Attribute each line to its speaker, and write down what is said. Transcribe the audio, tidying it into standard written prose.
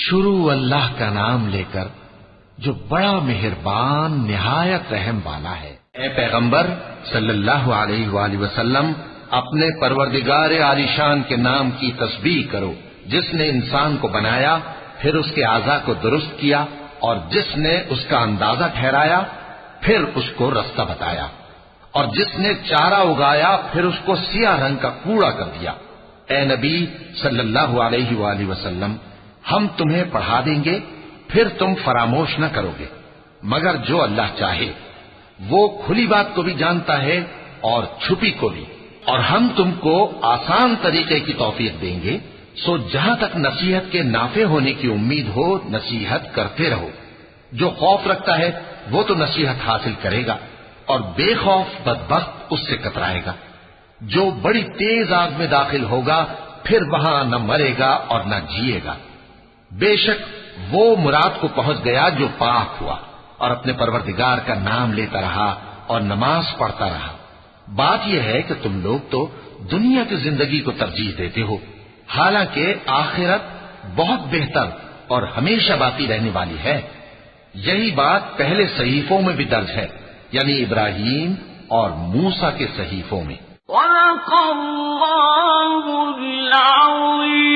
Speaker 1: شروع اللہ کا نام لے کر جو بڑا مہربان نہایت رحم والا ہے۔ اے پیغمبر صلی اللہ علیہ وآلہ وسلم، اپنے پروردگار عالی شان کے نام کی تسبیح کرو، جس نے انسان کو بنایا، پھر اس کے اعضاء کو درست کیا، اور جس نے اس کا اندازہ ٹھہرایا، پھر اس کو رستہ بتایا، اور جس نے چارہ اگایا، پھر اس کو سیاہ رنگ کا کوڑا کر دیا۔ اے نبی صلی اللہ علیہ وآلہ وسلم، ہم تمہیں پڑھا دیں گے، پھر تم فراموش نہ کرو گے، مگر جو اللہ چاہے۔ وہ کھلی بات کو بھی جانتا ہے اور چھپی کو بھی، اور ہم تم کو آسان طریقے کی توفیق دیں گے، سو جہاں تک نصیحت کے نافع ہونے کی امید ہو، نصیحت کرتے رہو۔ جو خوف رکھتا ہے وہ تو نصیحت حاصل کرے گا، اور بے خوف بدبخت اس سے کترائے گا۔ جو بڑی تیز آگ میں داخل ہوگا، پھر وہاں نہ مرے گا اور نہ جیے گا۔ بے شک وہ مراد کو پہنچ گیا جو پاک ہوا، اور اپنے پروردگار کا نام لیتا رہا اور نماز پڑھتا رہا۔ بات یہ ہے کہ تم لوگ تو دنیا کی زندگی کو ترجیح دیتے ہو، حالانکہ آخرت بہت بہتر اور ہمیشہ باقی رہنے والی ہے۔ یہی بات پہلے صحیفوں میں بھی درج ہے، یعنی ابراہیم اور موسیٰ کے صحیفوں میں۔
Speaker 2: صدق اللہ العظیم۔